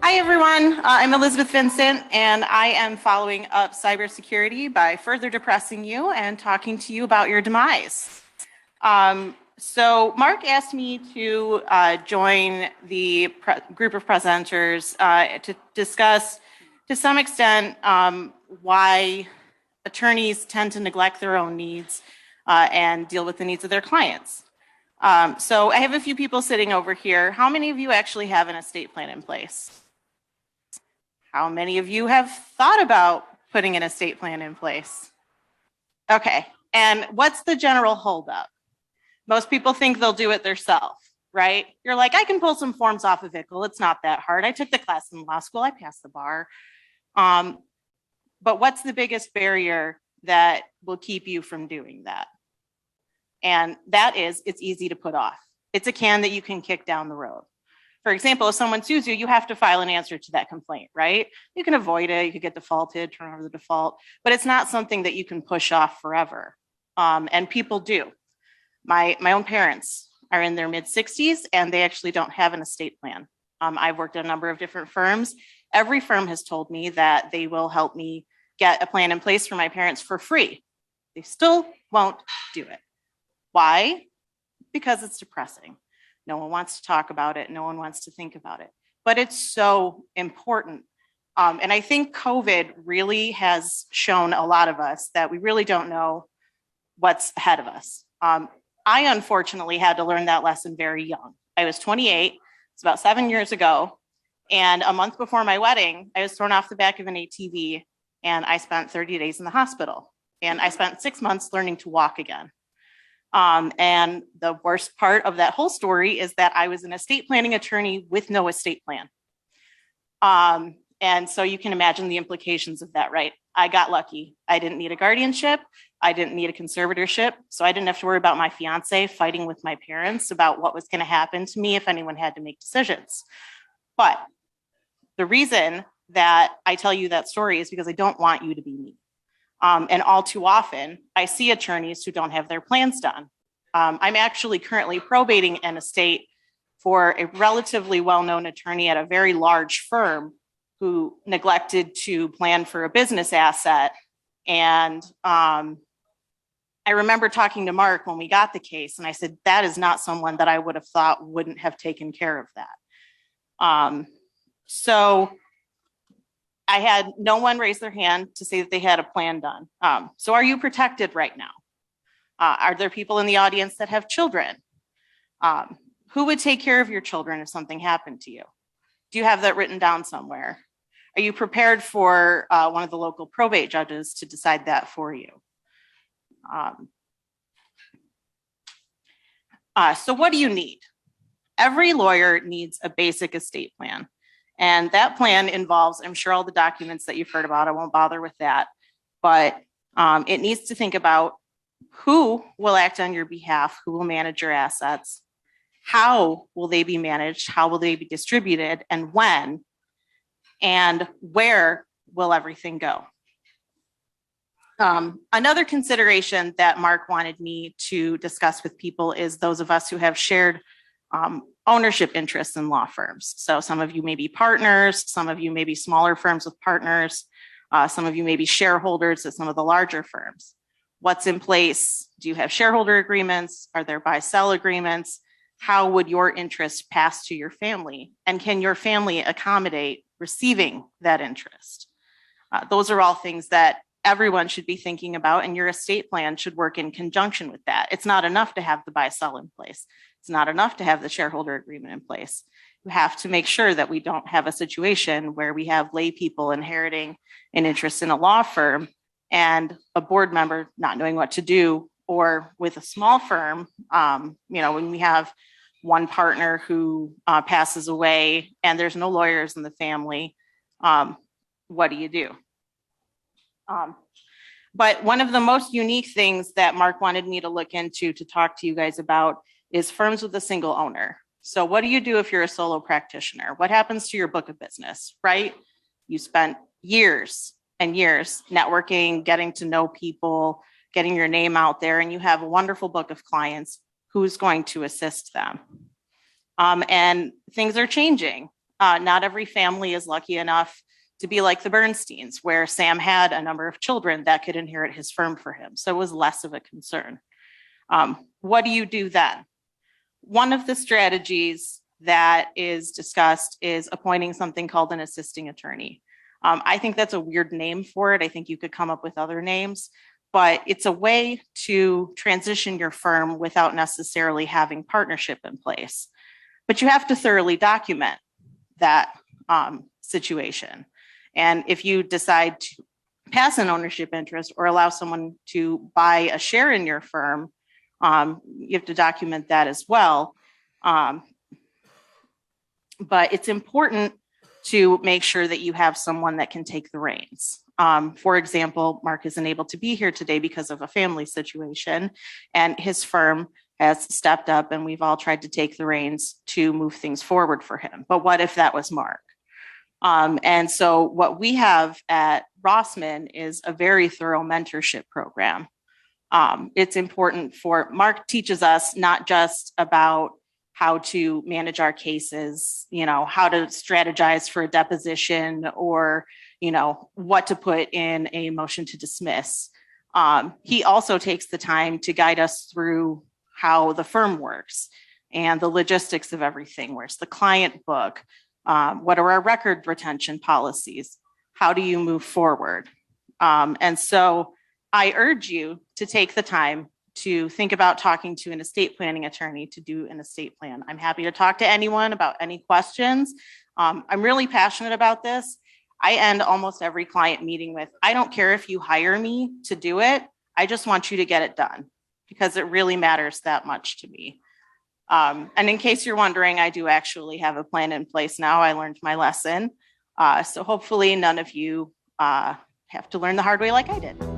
Hi, everyone. I'm Elizabeth Vincent, and I am following up cybersecurity by further depressing you and talking to you about your demise. So Mark asked me to join the group of presenters to discuss, to some extent, why attorneys tend to neglect their own needs and deal with the needs of their clients. So I have a few people sitting over here. How many of you actually have an estate plan in place? How many of you have thought about putting an estate plan in place? Okay, and what's the general holdup? Most people think they'll do it themselves, right? You're like, I can pull some forms off of ICL. It's not that hard. I took the class in law school. I passed the bar. But what's the biggest barrier that will keep you from doing that? And that is, it's easy to put off. It's a can that you can kick down the road. For example, if someone sues you, you have to file an answer to that complaint, right? You can avoid it, you could get defaulted, turn over the default, but it's not something that you can push off forever. And people do. My own parents are in their mid-60s and they actually don't have an estate plan. I've worked at a number of different firms. Every firm has told me that they will help me get a plan in place for my parents for free. They still won't do it. Why? Because it's depressing. No one wants to talk about it. No one wants to think about it, but it's so important. And I think COVID really has shown a lot of us that we really don't know what's ahead of us. I unfortunately had to learn that lesson very young. I was 28, it's about 7 years ago. And a month before my wedding, I was thrown off the back of an ATV and I spent 30 days in the hospital. And I spent 6 months learning to walk again. And the worst part of that whole story is that I was an estate planning attorney with no estate plan. And so you can imagine the implications of that, right? I got lucky. I didn't need a guardianship. I didn't need a conservatorship. So I didn't have to worry about my fiance fighting with my parents about what was going to happen to me if anyone had to make decisions. But the reason that I tell you that story is because I don't want you to be me. And all too often, I see attorneys who don't have their plans done. I'm actually currently probating an estate for a relatively well-known attorney at a very large firm who neglected to plan for a business asset. And I remember talking to Mark when we got the case, and I said, that is not someone that I would have thought wouldn't have taken care of that. So I had no one raise their hand to say that they had a plan done. So are you protected right now? Are there people in the audience that have children? Who would take care of your children if something happened to you? Do you have that written down somewhere? Are you prepared for one of the local probate judges to decide that for you? So what do you need? Every lawyer needs a basic estate plan. And that plan involves, I'm sure, all the documents that you've heard about. I won't bother with that. But it needs to think about who will act on your behalf, who will manage your assets, how will they be managed, how will they be distributed, and when, and where will everything go. Another consideration that Mark wanted me to discuss with people is those of us who have shared ownership interests in law firms. So some of you may be partners, some of you may be smaller firms with partners, some of you may be shareholders at some of the larger firms. What's in place? Do you have shareholder agreements? Are there buy-sell agreements? How would your interest pass to your family? And can your family accommodate receiving that interest? Those are all things that everyone should be thinking about, and your estate plan should work in conjunction with that. It's not enough to have the buy-sell in place. It's not enough to have the shareholder agreement in place. You have to make sure that we don't have a situation where we have lay people inheriting an interest in a law firm and a board member not knowing what to do, or with a small firm, when we have one partner who passes away and there's no lawyers in the family, what do you do? But one of the most unique things that Mark wanted me to look into to talk to you guys about is firms with a single owner. So what do you do if you're a solo practitioner? What happens to your book of business, right? You spent years and years networking, getting to know people, getting your name out there, and you have a wonderful book of clients. Who's going to assist them? And things are changing. Not every family is lucky enough to be like the Bernsteins, where Sam had a number of children that could inherit his firm for him. So it was less of a concern. What do you do then? One of the strategies that is discussed is appointing something called an assisting attorney. I think that's a weird name for it. I think you could come up with other names, but it's a way to transition your firm without necessarily having partnership in place. But you have to thoroughly document that situation. And if you decide to pass an ownership interest or allow someone to buy a share in your firm, you have to document that as well. But it's important to make sure that you have someone that can take the reins. For example, Mark isn't able to be here today because of a family situation, and his firm has stepped up and we've all tried to take the reins to move things forward for him. But what if that was Mark? And so what we have at Rossman is a very thorough mentorship program. It's important for Mark teaches us not just about how to manage our cases, how to strategize for a deposition or, what to put in a motion to dismiss. He also takes the time to guide us through how the firm works and the logistics of everything. Where's the client book? What are our record retention policies? How do you move forward? And so I urge you to take the time to think about talking to an estate planning attorney to do an estate plan. I'm happy to talk to anyone about any questions. I'm really passionate about this. I end almost every client meeting with, I don't care if you hire me to do it. I just want you to get it done because it really matters that much to me. And in case you're wondering, I do actually have a plan in place now. I learned my lesson. So hopefully none of you have to learn the hard way like I did.